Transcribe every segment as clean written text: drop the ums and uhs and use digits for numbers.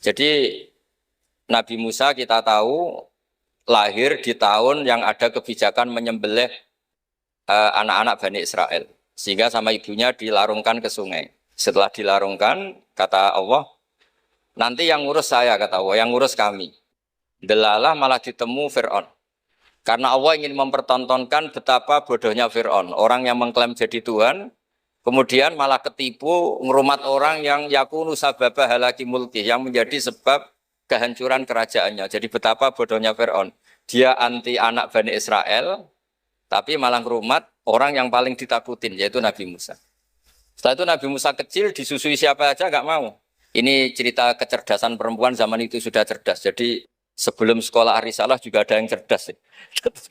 Jadi Nabi Musa kita tahu lahir di tahun yang ada kebijakan menyembelih anak-anak Bani Israel. Sehingga sama ibunya dilarungkan ke sungai. Setelah dilarungkan, kata Allah, nanti yang ngurus saya, kata Allah, yang ngurus kami. Delalah malah ditemu Fir'aun. Karena Allah ingin mempertontonkan betapa bodohnya Fir'aun. Orang yang mengklaim jadi Tuhan, kemudian malah ketipu ngerumat orang yang yakunu sababa halaki mulki, yang menjadi sebab kehancuran kerajaannya. Jadi betapa bodohnya Fir'aun. Dia anti anak Bani Israel, tapi malah ngerumat orang yang paling ditakutin, yaitu Nabi Musa. Setelah itu Nabi Musa kecil, disusui siapa aja nggak mau. Ini cerita kecerdasan perempuan zaman itu sudah cerdas. Jadi sebelum sekolah Arisalah juga ada yang cerdas.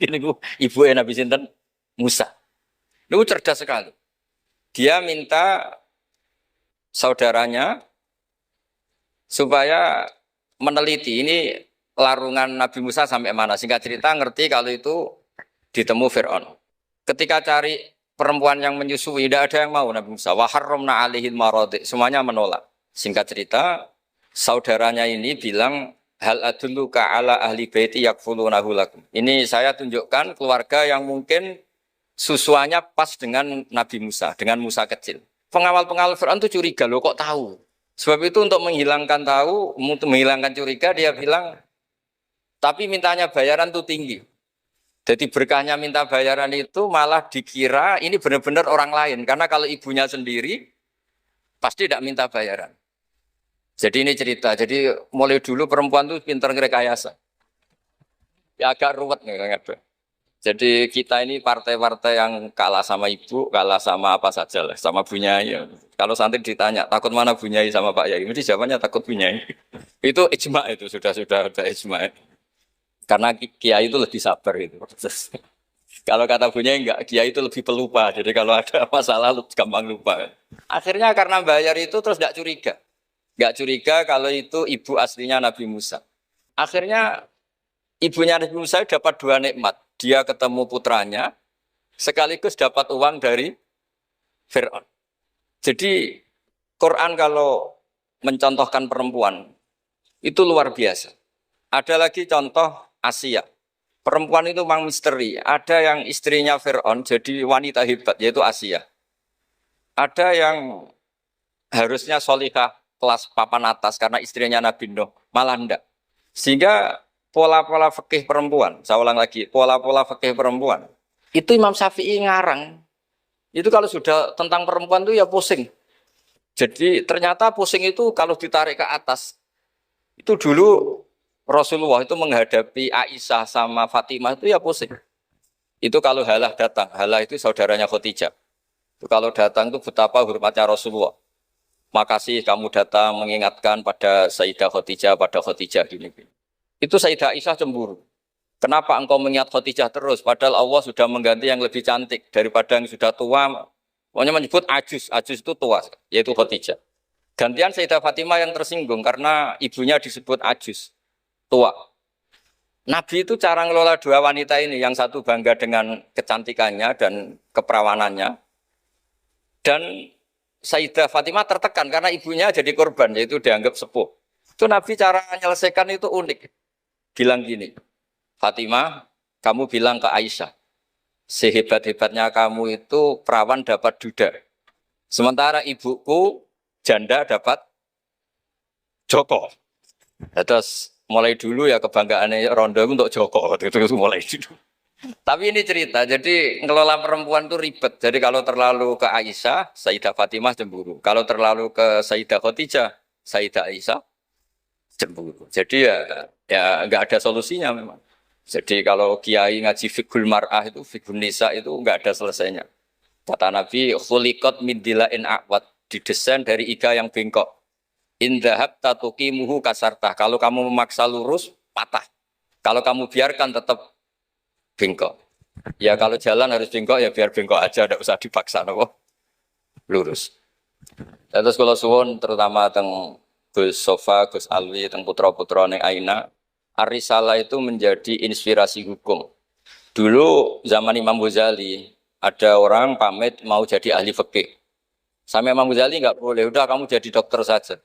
Ini ibu Nabi Sinten Musa. Itu cerdas sekali. Dia minta saudaranya supaya meneliti ini larungan Nabi Musa sampai mana. Singkat cerita ngerti kalau itu ditemu Fir'aun. Ketika cari perempuan yang menyusui, tidak ada yang mau Nabi Musa. Wa harramna alaihil maradi, semuanya menolak. Singkat cerita, saudaranya ini bilang, hal adulluka ala ahli baiti yakfulunahu lakum. Ini saya tunjukkan keluarga yang mungkin susuannya pas dengan Nabi Musa, dengan Musa kecil. Pengawal-pengawal Fir'aun itu curiga, loh kok tahu? Sebab itu untuk menghilangkan tahu, untuk menghilangkan curiga, dia bilang, tapi mintanya bayaran itu tinggi. Jadi berkahnya minta bayaran itu malah dikira ini benar-benar orang lain. Karena kalau ibunya sendiri, pasti tidak minta bayaran. Jadi ini cerita. Jadi mulai dulu perempuan itu pintar ngerekayasa. Ya agak ruwet nih. Jadi kita ini partai-partai yang kalah sama ibu, kalah sama apa saja lah, sama Bunyai. Kalau santri ditanya, takut mana Bunyai sama Pak Yai? Mesti jawabannya takut Bunyai. Itu ijma itu, sudah ada ijma. Karena kiai itu lebih sabar itu. Kalau kata Bunyai enggak, kiai itu lebih pelupa. Jadi kalau ada masalah gampang lupa. Akhirnya karena bayar itu terus enggak curiga. Enggak curiga kalau itu ibu aslinya Nabi Musa. Akhirnya ibunya Nabi Musa dapat dua nikmat. Dia ketemu putranya, sekaligus dapat uang dari Fir'aun. Jadi Quran kalau mencontohkan perempuan, itu luar biasa. Ada lagi contoh Asia. Perempuan itu memang misteri. Ada yang istrinya Fir'aun jadi wanita hebat, yaitu Asia. Ada yang harusnya solihah kelas papan atas karena istrinya Nabi Nuh, malah enggak. Sehingga pola-pola fikih perempuan, saya ulang lagi, pola-pola fikih perempuan, itu Imam Syafi'i ngarang. Itu kalau sudah tentang perempuan itu ya pusing. Jadi ternyata pusing itu kalau ditarik ke atas. Itu dulu Rasulullah itu menghadapi Aisyah sama Fatimah itu ya pusing. Itu kalau Halah datang, Halah itu saudaranya Khadijah. Itu kalau datang itu betapa hormatnya Rasulullah. Makasih kamu datang mengingatkan pada Sayyidah Khadijah, pada Khadijah gini. Itu Sayyidah Aisyah cemburu. Kenapa engkau mengingat Khadijah terus? Padahal Allah sudah mengganti yang lebih cantik daripada yang sudah tua. Pokoknya menyebut ajus, ajus itu tua, yaitu Khadijah. Gantian Sayyidah Fatimah yang tersinggung karena ibunya disebut ajus. Tua. Nabi itu cara ngelola dua wanita ini, yang satu bangga dengan kecantikannya dan keperawanannya, dan Sayyidah Fatimah tertekan karena ibunya jadi korban, yaitu dianggap sepuh. Itu Nabi cara menyelesaikan itu unik. Bilang gini, Fatimah, kamu bilang ke Aisyah, sehebat-hebatnya kamu itu perawan dapat duda. Sementara ibuku janda dapat Joko. Terus mulai dulu ya kebanggaannya Rondo untuk Joko, itu mulai dulu. Tapi ini cerita, jadi ngelola perempuan itu ribet. Jadi kalau terlalu ke Aisyah, Sayyidah Fatimah cemburu. Kalau terlalu ke Sayyidah Khadijah, Sayyidah Aisyah cemburu. Jadi ya nggak ada solusinya memang. Jadi kalau kiai ngaji fiqhul mar'ah itu, fiqhul nisa itu nggak ada selesainya. Kata Nabi, khuliqat min dila'in a'wad, didesain dari iga yang bengkok. In dhahabta tuqimuhu kasartah. Kalau kamu memaksa lurus, patah. Kalau kamu biarkan tetap bengkok. Ya kalau jalan harus bengkok, ya biar bengkok aja, tidak usah dipaksa, no? Lurus. Dan terus kalau suwon, terutama teng Gus Sofa, Gus Alwi, teng putra-putra neng Aina, Ar-Risalah itu menjadi inspirasi hukum. Dulu zaman Imam Ghazali, ada orang pamit mau jadi ahli fikih. Sama Imam Ghazali nggak boleh, udah kamu jadi dokter saja.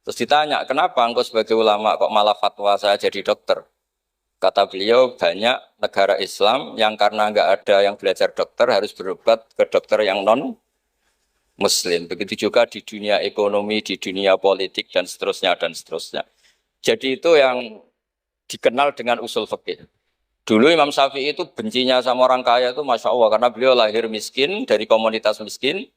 Terus ditanya, kenapa engkau sebagai ulama kok malah fatwa saya jadi dokter? Kata beliau, banyak negara Islam yang karena nggak ada yang belajar dokter harus berobat ke dokter yang non Muslim. Begitu juga di dunia ekonomi, di dunia politik dan seterusnya dan seterusnya. Jadi itu yang dikenal dengan usul fikih. Dulu Imam Syafi'i itu bencinya sama orang kaya itu Masya Allah karena beliau lahir miskin dari komunitas miskin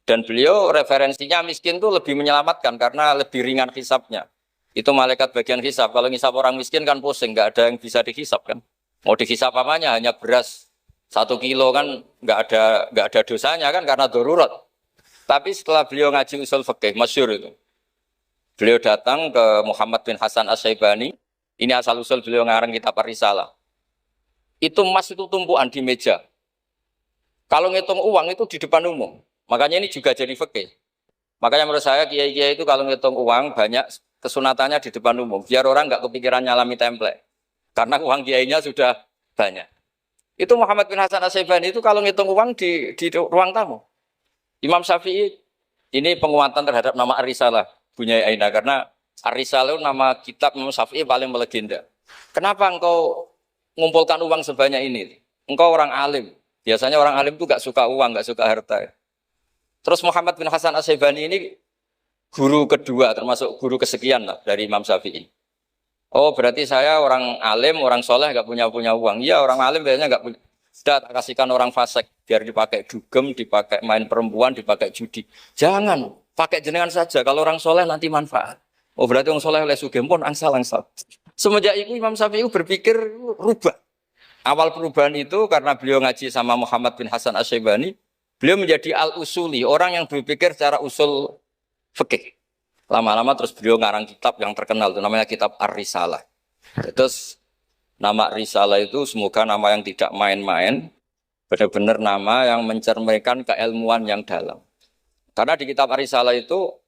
dan beliau referensinya miskin itu lebih menyelamatkan karena lebih ringan hisapnya. Itu malaikat bagian hisap. Kalau ngisap orang miskin kan pusing, nggak ada yang bisa dihisap kan. Mau dihisap apanya hanya beras 1 kilo kan nggak ada dosanya kan karena darurat. Tapi setelah beliau ngaji usul fikih masyhur itu, beliau datang ke Muhammad bin Hasan Asy-Syaibani. Ini asal usul beliau ngarang kitab Ar-Risalah. Itu emas itu tumpuan di meja. Kalau ngitung uang itu di depan umum. Makanya ini juga jadi fikih. Makanya menurut saya kiai-kiai itu kalau ngitung uang banyak kesunatannya di depan umum. Biar orang nggak kepikiran nyalami template. Karena uang kiainya sudah banyak. Itu Muhammad bin Hasan Asy-Syaibani itu kalau ngitung uang di ruang tamu. Imam Syafi'i ini penguatan terhadap nama Ar-Risalah. Bunyai Aina. Karena Ar-Risalah nama kitab Imam Syafi'i paling melegenda. Kenapa engkau ngumpulkan uang sebanyak ini? Engkau orang alim. Biasanya orang alim itu gak suka uang, gak suka harta. Terus Muhammad bin Hasan Asy-Syaibani ini guru kedua, termasuk guru kesekian lah dari Imam Syafi'i. Oh berarti saya orang alim, orang soleh gak punya uang. Iya orang alim biasanya gak punya. Sudah tak kasihkan orang fasik, biar dipakai dugem, dipakai main perempuan, dipakai judi. Jangan, pakai jenengan saja. Kalau orang soleh nanti manfaat. Oh berarti orang soleh oleh sugem pun angsal-angsal. Semenjak itu Imam Syafi'i berpikir rubah. Awal perubahan itu karena beliau ngaji sama Muhammad bin Hasan Asy-Syaibani, beliau menjadi al-usuli, orang yang berpikir secara usul fikih. Lama-lama terus beliau ngarang kitab yang terkenal, itu namanya kitab Ar-Risalah. Terus nama Risalah itu semoga nama yang tidak main-main, benar-benar nama yang mencerminkan keilmuan yang dalam. Karena di kitab Ar-Risalah itu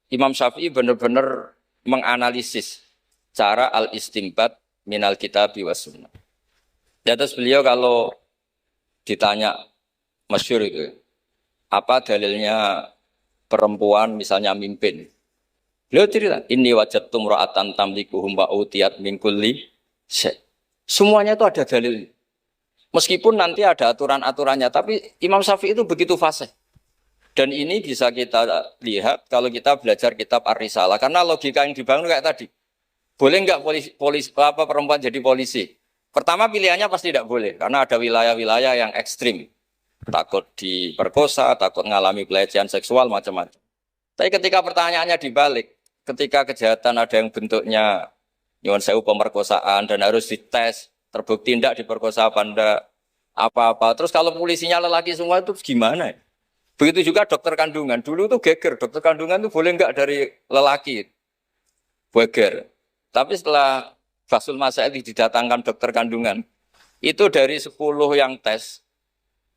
Imam Syafi'i benar-benar menganalisis cara al-istinbat minal kitabi was sunnah. Ya, terus beliau kalau ditanya masyhur itu, apa dalilnya perempuan misalnya mimpin? Beliau cerita, ini wajadtum ra'atan tamlikuhum wa utiyat min kulli syai'. Semuanya itu ada dalil. Meskipun nanti ada aturan-aturannya, tapi Imam Syafi'i itu begitu fasih. Dan ini bisa kita lihat kalau kita belajar kitab Ar-Risalah. Karena logika yang dibangun kayak tadi. Boleh nggak perempuan jadi polisi? Pertama pilihannya pasti tidak boleh. Karena ada wilayah-wilayah yang ekstrim. Takut diperkosa, takut mengalami pelecehan seksual, macam-macam. Tapi ketika pertanyaannya dibalik. Ketika kejahatan ada yang bentuknya nyuwun sewu pemerkosaan dan harus dites. Terbukti tidak diperkosa apa-apa. Terus kalau polisinya lelaki semua itu gimana ya? Begitu juga dokter kandungan. Dulu tuh geger, dokter kandungan tuh boleh enggak dari lelaki. Geger. Tapi setelah Basul Masaili didatangkan dokter kandungan, itu dari 10 yang tes,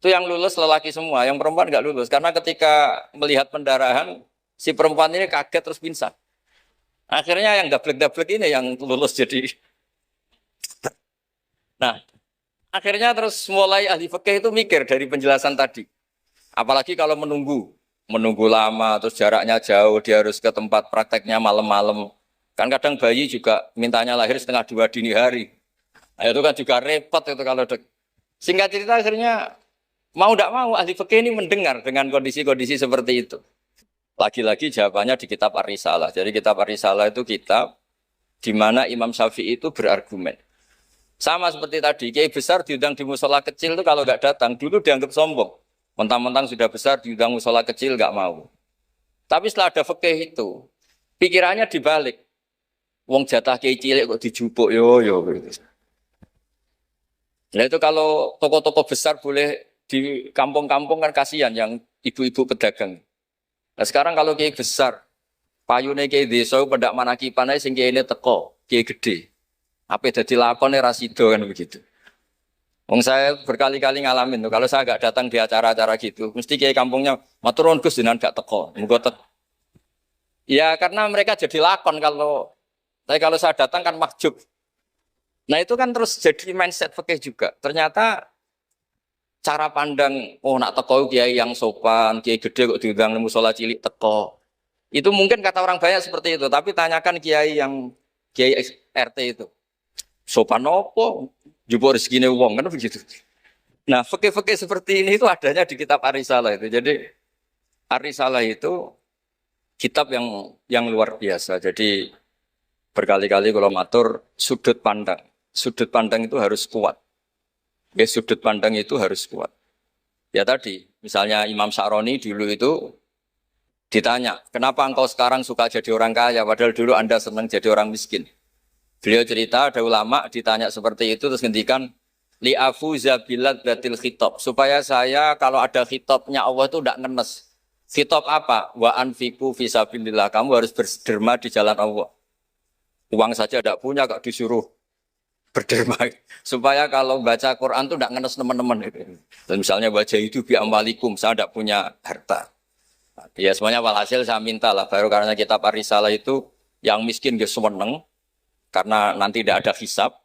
itu yang lulus lelaki semua, yang perempuan enggak lulus. Karena ketika melihat pendarahan, si perempuan ini kaget terus pingsan. Akhirnya yang dablek-dablek ini yang lulus jadi. Nah, akhirnya terus mulai ahli fikih itu mikir dari penjelasan tadi. Apalagi kalau menunggu lama, terus jaraknya jauh, dia harus ke tempat prakteknya malam-malam. Kan kadang bayi juga mintanya lahir 1:30 dini hari. Nah, itu kan juga repot itu kalau singkat cerita akhirnya mau tidak mau ahli fikih ini mendengar dengan kondisi-kondisi seperti itu. Lagi-lagi jawabannya di kitab Ar-Risalah. Jadi kitab Ar-Risalah itu kitab di mana Imam Syafi'i itu berargumen. Sama seperti tadi, kiai besar diundang di musola kecil itu kalau nggak datang, dulu dianggap sombong. Mentang-mentang sudah besar diundang musola kecil nggak mau. Tapi setelah ada fikih itu, pikirannya dibalik. Wong jatah kiai cilik kok dijupuk yo gitu. Nah itu kalau toko-toko besar boleh di kampung-kampung kan kasihan yang ibu-ibu pedagang. Nah sekarang kalau kiai besar, payune kiai desa pendak manakipan ae sing kiai ini teko, kiai gede. Apa dadi lakone ra sida kan begitu. Wong saya berkali-kali ngalamin tuh, kalau saya nggak datang di acara-acara gitu, mesti kiai kampungnya matur nuwun Gus jenengan gak teko. Ya karena mereka jadi lakon tapi kalau saya datang kan makjub. Nah itu kan terus jadi mindset fikih juga. Ternyata cara pandang, oh nak teko kiai yang sopan, kiai gede kok diundang musola cilik teko. Itu mungkin kata orang banyak seperti itu, tapi tanyakan kiai yang kiai RT itu. Sopan opo, jupuk rezekine wong kan begitu. Nah, fikih-fikih seperti ini itu adanya di kitab Ar-Risalah itu. Jadi Ar-Risalah itu kitab yang luar biasa. Jadi berkali-kali kalau matur sudut pandang. Sudut pandang itu harus kuat. Ya, sudut pandang itu harus kuat. Ya tadi, misalnya Imam Sa'roni dulu itu ditanya, kenapa engkau sekarang suka jadi orang kaya, padahal dulu Anda senang jadi orang miskin. Beliau cerita, ada ulama ditanya seperti itu, terus ngendikan, li'afu zabilat batil khitab. Supaya saya kalau ada khitabnya Allah itu tidak ngenes. Khitab apa? Wa anfiku fisabilillah. Kamu harus berderma di jalan Allah. Uang saja tidak punya, kok disuruh berderma. Supaya kalau baca Quran itu tidak ngenes teman-teman. Dan misalnya baca itu bi amwalikum, saya tidak punya harta. Ya semuanya walhasil saya minta lah. Baru karena kitab Ar-Risalah itu, yang miskin dia seneng, karena nanti tidak ada hisab.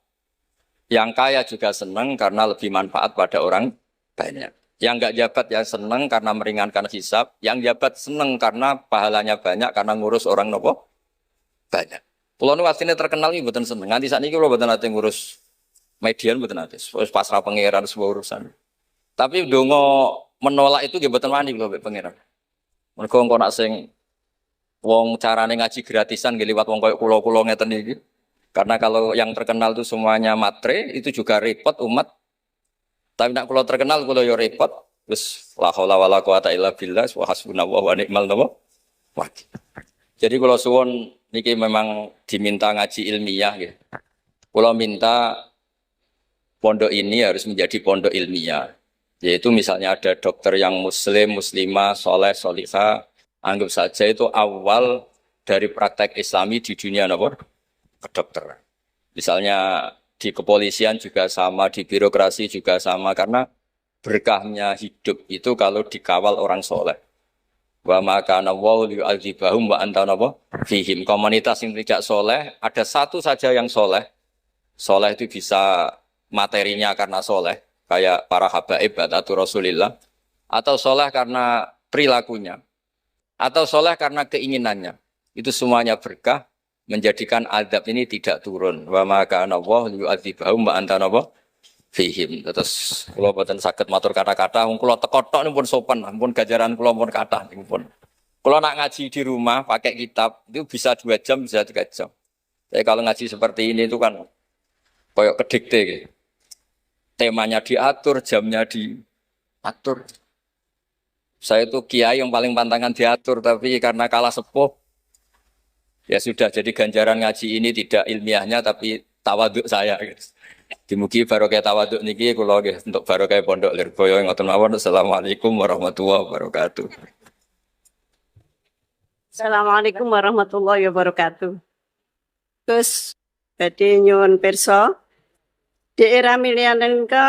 Yang kaya juga senang karena lebih manfaat pada orang banyak. Yang enggak jabat ya senang karena meringankan hisab. Yang jabat senang karena pahalanya banyak karena ngurus orang nopo banyak. Pulau nu aslinya terkenal ini bukan seneng. Nanti saat ini kalau bukan nanti ngurus median bukan nanti. Pasrah pangeran sebuah urusan. Tapi dongo menolak itu dia bukan wani kalau pangeran. Mereka engkau nak sing wong carane ngaji gratisan liwat wong koyo kula-kula ngeten iki. Karena kalau yang terkenal itu semuanya matre, itu juga repot umat. Tapi nak kalau terkenal, kalau yo repot, terus la haula wala quwata illa billah, wa hasbunallahu wa ni'mal wakil. Jadi kalau suwon niki memang diminta ngaji ilmiah gitu. Kalau minta pondok ini harus menjadi pondok ilmiah. Yaitu misalnya ada dokter yang muslim, muslimah, soleh, solihah, anggap saja itu awal dari praktek islami di dunia nomor kedokteran. Misalnya di kepolisian juga sama, di birokrasi juga sama, karena berkahnya hidup itu kalau dikawal orang soleh. Wa maka nawau li'adzibahum wa anta nawa fihim. Komunitas yang tidak soleh, ada satu saja yang soleh. Soleh itu bisa materinya karena soleh, kayak para habaib atau Rasulillah. Atau soleh karena perilakunya. Atau soleh karena keinginannya. Itu semuanya berkah. Menjadikan adab ini tidak turun. Wa maka Allah yu'adzibahum wa anta napa fihim. Terus kula boten saged matur kata-kata, wong kula teko tok pun sopan, pun gajaran kula pun kathah pun. Kula nak ngaji di rumah pakai kitab itu bisa 2 jam, bisa 3 jam. Tapi kalau ngaji seperti ini itu kan koyok kedikte gitu. Temanya diatur, jamnya diatur. Saya itu kiai yang paling pantangan diatur, tapi karena kalah sepuh ya sudah, jadi ganjaran ngaji ini tidak ilmiahnya tapi tawaduk saya. Dimugi barokah tawaduk niki kula nggih untuk barokah pondok Lirboyo ngoten mawon. Assalamualaikum warahmatullahi wabarakatuh. Assalamualaikum warahmatullahi wabarakatuh. Terus badhe nyuwun pirsa di era milenial ke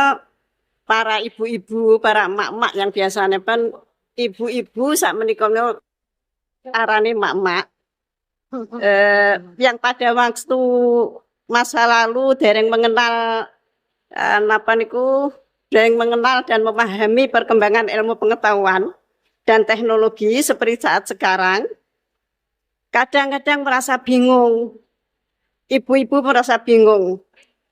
para ibu-ibu, para emak-emak yang biasanya kan ibu-ibu sak menika arane emak-emak. Yang pada waktu masa lalu dereng mengenal dereng mengenal dan memahami perkembangan ilmu pengetahuan dan teknologi seperti saat sekarang, kadang-kadang merasa bingung. Ibu-ibu merasa bingung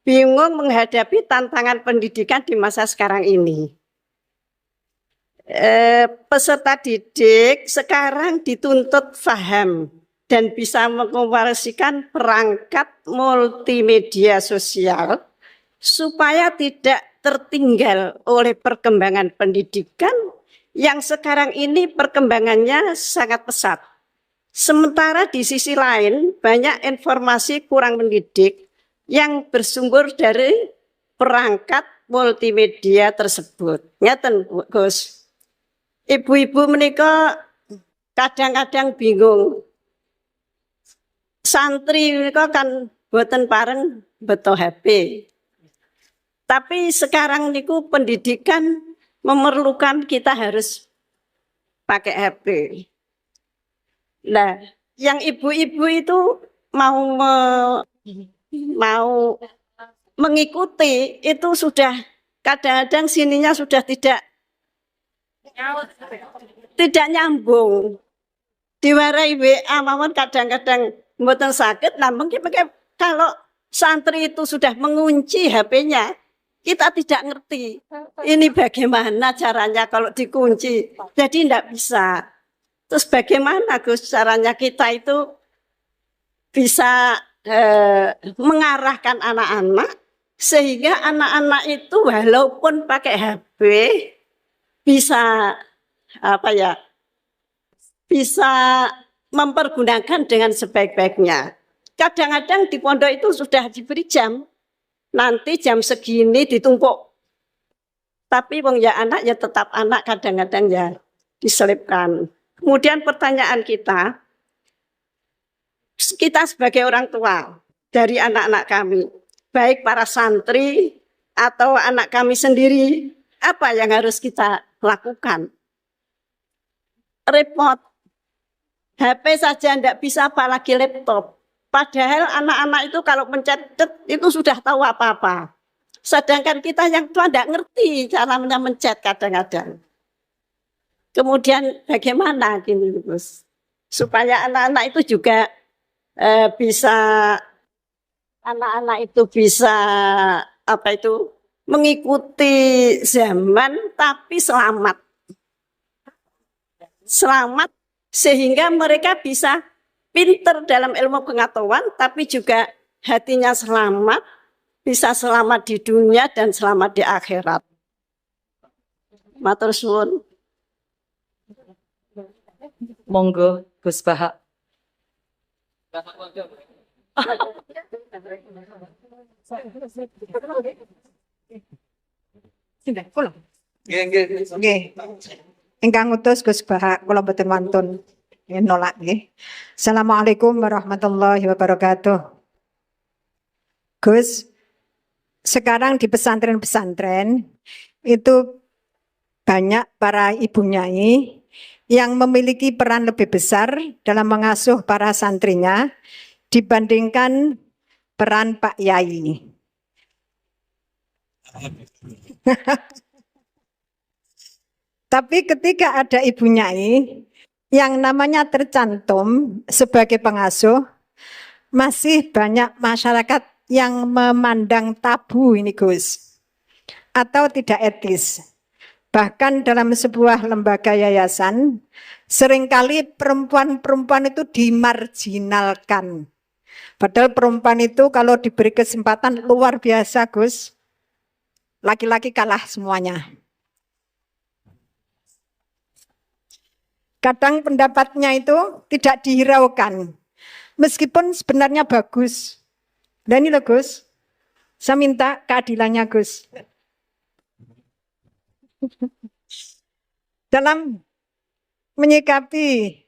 menghadapi tantangan pendidikan di masa sekarang ini. Peserta didik sekarang dituntut paham dan bisa mengoperasikan perangkat multimedia sosial supaya tidak tertinggal oleh perkembangan pendidikan yang sekarang ini perkembangannya sangat pesat. Sementara di sisi lain banyak informasi kurang mendidik yang bersumber dari perangkat multimedia tersebut. Ngeten Gus. Ibu-ibu menika kadang-kadang bingung. Santri mereka kan boten pareng beto HP. Tapi sekarang niku pendidikan memerlukan kita harus pakai HP. Nah, yang ibu-ibu itu mau mengikuti itu sudah kadang-kadang sininya sudah tidak nyambung. diwarai WA mawon kadang-kadang mboten saged namun kalau santri itu sudah mengunci HP-nya, kita tidak ngerti. Ini bagaimana caranya kalau dikunci. Jadi tidak bisa. Terus bagaimana Gus caranya kita itu bisa mengarahkan anak-anak sehingga anak-anak itu walaupun pakai HP bisa apa ya? Bisa mempergunakan dengan sebaik-baiknya. Kadang-kadang di pondok itu sudah diberi jam. Nanti jam segini ditumpuk. Tapi wong ya anak ya tetap anak kadang-kadang ya diselipkan. Kemudian pertanyaan kita sebagai orang tua dari anak-anak kami, baik para santri atau anak kami sendiri, apa yang harus kita lakukan? Repot. HP saja tidak bisa apalagi laptop. Padahal anak-anak itu kalau mencet itu sudah tahu apa-apa. Sedangkan kita yang tua tidak ngerti caranya mencet kadang-kadang. Kemudian bagaimana gini Gus? Supaya anak-anak itu juga bisa apa itu mengikuti zaman tapi selamat. Selamat sehingga mereka bisa pinter dalam ilmu pengetahuan tapi juga hatinya selamat, bisa selamat di dunia dan selamat di akhirat. Matur suwun. Monggo Gus Bahak. Nggih. Ingkang utus Gus Bahak kula boten wantun nolak nggih. Assalamualaikum warahmatullahi wabarakatuh. Gus, sekarang di pesantren-pesantren itu banyak para ibu nyai yang memiliki peran lebih besar dalam mengasuh para santrinya dibandingkan peran Pak Yai. Tapi ketika ada ibu nyai yang namanya tercantum sebagai pengasuh, masih banyak masyarakat yang memandang tabu ini Gus, atau tidak etis. Bahkan dalam sebuah lembaga yayasan, seringkali perempuan-perempuan itu dimarginalkan. Padahal perempuan itu kalau diberi kesempatan luar biasa Gus, laki-laki kalah semuanya. Kadang pendapatnya itu tidak dihiraukan, meskipun sebenarnya bagus. Dan ini loh Gus, saya minta keadilannya Gus. Dalam menyikapi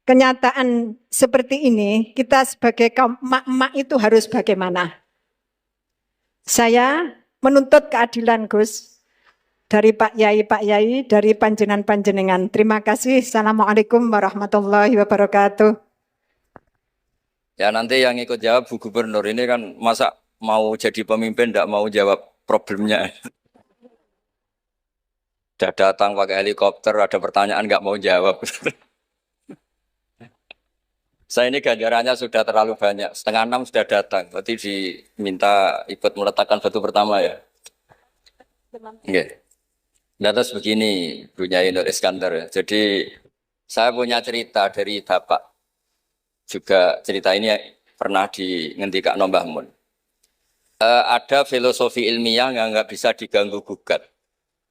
kenyataan seperti ini, kita sebagai kaum emak-emak itu harus bagaimana? Saya menuntut keadilan Gus. Dari Pak Yai, dari panjenengan. Terima kasih. Assalamualaikum warahmatullahi wabarakatuh. Ya nanti yang ikut jawab Bu Gubernur ini kan masa mau jadi pemimpin tidak mau jawab problemnya. Sudah datang pakai helikopter, ada pertanyaan nggak mau jawab. Saya ini ganjarannya sudah terlalu banyak, 5:30 sudah datang, berarti diminta ikut meletakkan batu pertama ya. Oke. Nah, terus begini, Bu Nyai Nur Iskandar ya. Jadi saya punya cerita dari Bapak. Juga cerita ini pernah ngendikan Mbah Mun. Ada filosofi ilmiah yang nggak bisa diganggu gugat.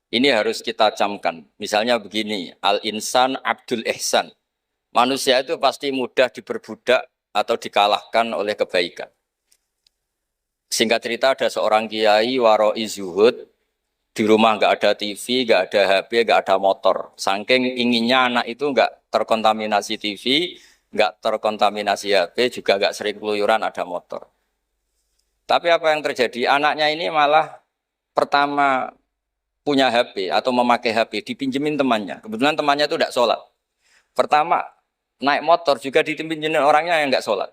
Ini harus kita camkan. Misalnya begini, al-insan abdul ihsan. Manusia itu pasti mudah diperbudak atau dikalahkan oleh kebaikan. Singkat cerita ada seorang kiai waroi zuhud. Di rumah nggak ada TV, nggak ada HP, nggak ada motor. Saking inginnya anak itu nggak terkontaminasi TV, nggak terkontaminasi HP, juga nggak sering keluyuran ada motor. Tapi apa yang terjadi? Anaknya ini malah pertama punya HP atau memakai HP, dipinjemin temannya. Kebetulan temannya itu nggak sholat. Pertama naik motor juga dipinjemin orangnya yang nggak sholat.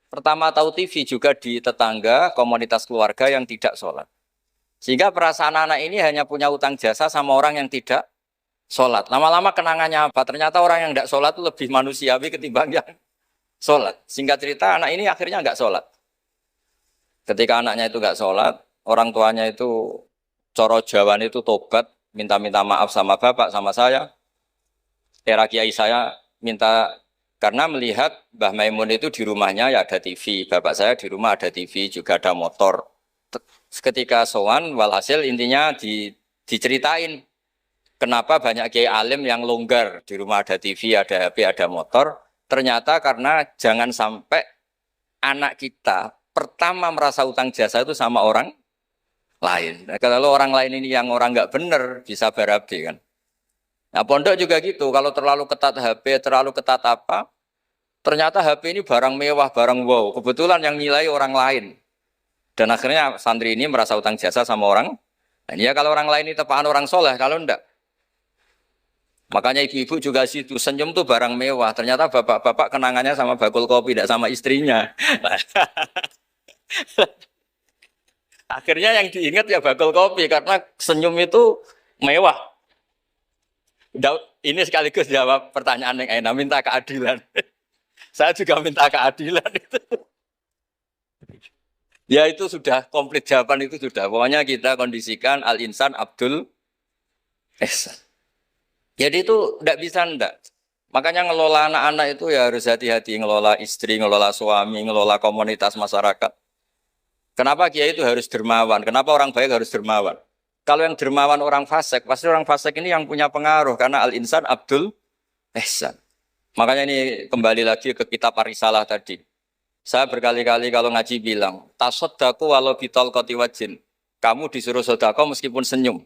Pertama tahu TV juga di tetangga, komunitas keluarga yang tidak sholat. Sehingga perasaan anak ini hanya punya utang jasa sama orang yang tidak sholat. Lama-lama kenangannya apa? Ternyata orang yang tidak sholat itu lebih manusiawi ketimbang yang sholat. Singkat cerita anak ini akhirnya nggak sholat. Ketika anaknya itu nggak sholat, orang tuanya itu coro Jawa itu tobat, minta-minta maaf sama bapak, sama saya. Era kiai saya minta karena melihat Mbah Maimun itu di rumahnya ya ada TV, bapak saya di rumah ada TV, juga ada motor. Ketika sowan, walhasil intinya diceritain kenapa banyak kiai alim yang longgar di rumah ada TV, ada HP, ada motor. Ternyata karena jangan sampai anak kita pertama merasa utang jasa itu sama orang lain. Nah, kalau orang lain ini yang orang nggak benar bisa berabe kan. Nah pondok juga gitu, kalau terlalu ketat HP, terlalu ketat apa, ternyata HP ini barang mewah, barang wow. Kebetulan yang nilai orang lain. Dan akhirnya santri ini merasa utang jasa sama orang. Nah, ya kalau orang lain ini tepaan orang soleh, kalau enggak. Makanya ibu-ibu juga situ, senyum tuh barang mewah. Ternyata bapak-bapak kenangannya sama bakul kopi, tidak sama istrinya. Akhirnya yang diingat ya bakul kopi, karena senyum itu mewah. Ini sekaligus jawab pertanyaan yang enak, minta keadilan. Saya juga minta keadilan itu. Ya itu sudah komplit jawaban itu sudah. Pokoknya kita kondisikan al-insan Abdul Ihsan. Jadi itu tidak bisa ndak. Makanya ngelola anak-anak itu ya harus hati-hati, ngelola istri, ngelola suami, ngelola komunitas masyarakat. Kenapa kiai itu harus dermawan? Kenapa orang baik harus dermawan? Kalau yang dermawan orang fasik, pasti orang fasik ini yang punya pengaruh karena al-insan Abdul Ihsan. Makanya ini kembali lagi ke kitab Ar-Risalah tadi. Saya berkali-kali kalau ngaji bilang, tasaddaku walau bitol koti wajin. Kamu disuruh sedekah meskipun senyum.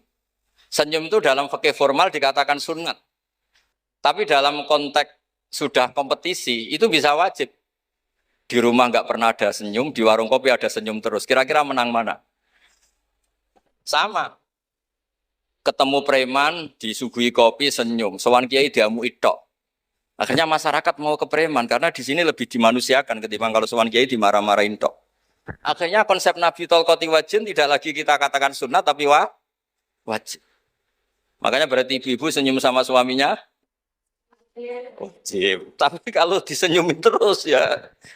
Senyum itu dalam fikih formal dikatakan sunat. Tapi dalam konteks sudah kompetisi itu bisa wajib. Di rumah nggak pernah ada senyum, di warung kopi ada senyum terus. Kira-kira menang mana? Sama. Ketemu preman, disuguhi kopi, senyum. Sowan kiai diamu itok. Akhirnya masyarakat mau ke preman karena di sini lebih dimanusiakan ketimbang kalau sowan kiai dimarah-marahin tok. Akhirnya konsep Nabi Tolkoti Wajin tidak lagi kita katakan sunat tapi wajib. Makanya berarti ibu-ibu senyum sama suaminya wajib. Tapi kalau disenyumin terus ya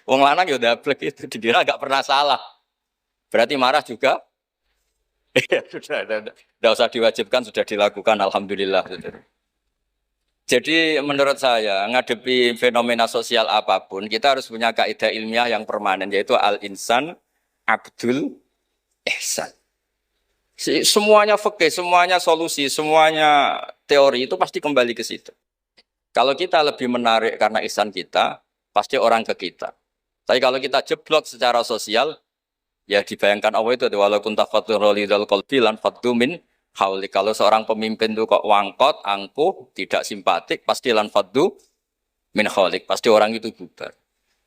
wong lanang ya dablek itu dikira nggak pernah salah. Berarti marah juga. Ya sudah usah diwajibkan, sudah dilakukan, alhamdulillah. Jadi menurut saya ngadepi fenomena sosial apapun kita harus punya kaidah ilmiah yang permanen yaitu al-insan Abdul Ihsan. Semuanya fikih, semuanya solusi, semuanya teori itu pasti kembali ke situ. Kalau kita lebih menarik karena ihsan kita, pasti orang ke kita. Tapi kalau kita jeblok secara sosial, ya dibayangkan Allah itu walaupun tafatur lidal qalbi lan faddu min hauli. Kalau seorang pemimpin itu kok wangkot, angkuh, tidak simpatik, pasti lan faddu min haulik, pasti orang itu bubar.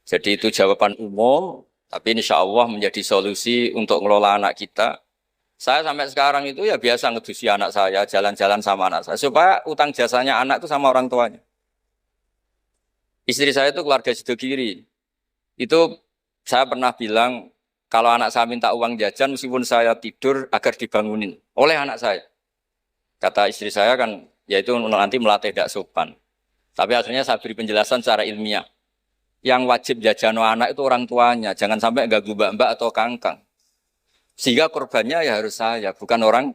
Jadi itu jawaban umum, tapi insya Allah menjadi solusi untuk ngelola anak kita. Saya sampai sekarang itu ya biasa ngedusi anak saya, jalan-jalan sama anak saya supaya utang jasanya anak itu sama orang tuanya. Istri saya itu keluarga Sidogiri. Itu saya pernah bilang kalau anak saya minta uang jajan, meskipun saya tidur agar dibangunin oleh anak saya. Kata istri saya kan, yaitu nanti melatih tidak sopan. Tapi akhirnya saya beri penjelasan secara ilmiah. Yang wajib jajan anak itu orang tuanya, jangan sampai ganggu mbak-mbak atau kangkang. Sehingga korbannya ya harus saya, bukan orang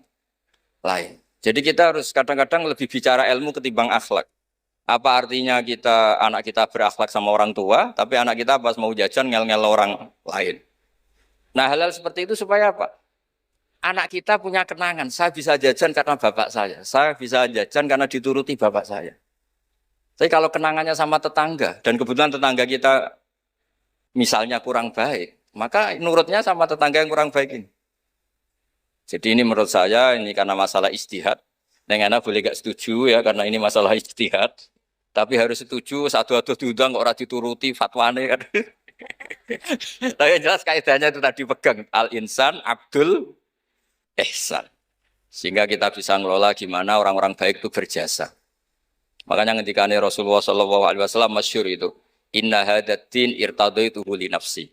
lain. Jadi kita harus kadang-kadang lebih bicara ilmu ketimbang akhlak. Apa artinya anak kita berakhlak sama orang tua, tapi anak kita pas mau jajan ngel-ngel orang lain. Nah hal-hal seperti itu supaya apa? Anak kita punya kenangan, saya bisa jajan karena bapak saya bisa jajan karena dituruti bapak saya. Tapi kalau kenangannya sama tetangga, dan kebetulan tetangga kita misalnya kurang baik, maka nurutnya sama tetangga yang kurang baik ini. Jadi ini menurut saya, ini karena masalah ijtihad. Neng Ana boleh gak setuju ya, karena ini masalah ijtihad. Tapi harus setuju, satu-satu diundang kok ora dituruti fatwane kan. Tapi yang jelas kaidahnya itu tadi pegang al-insan Abdul Ihsan. Sehingga kita bisa ngelola gimana orang-orang baik itu berjasa. Makanya ketika Rasulullah SAW masyhur itu, inna hadatin irtadaitu li nafsi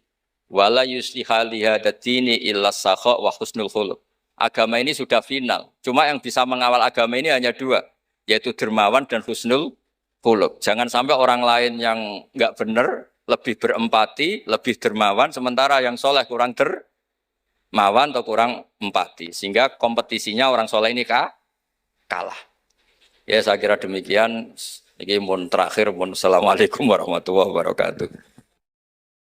wala yusliha li hadatini illa sakha wa husnul khuluq. Agama ini sudah final. Cuma yang bisa mengawal agama ini hanya dua. yaitu dermawan dan husnul khuluq. Jangan sampai orang lain yang nggak benar lebih berempati, lebih dermawan, sementara yang soleh kurang dermawan atau kurang empati. Sehingga kompetisinya orang soleh ini kalah. Ya saya kira demikian. Ini mohon terakhir, mohon assalamualaikum warahmatullahi wabarakatuh.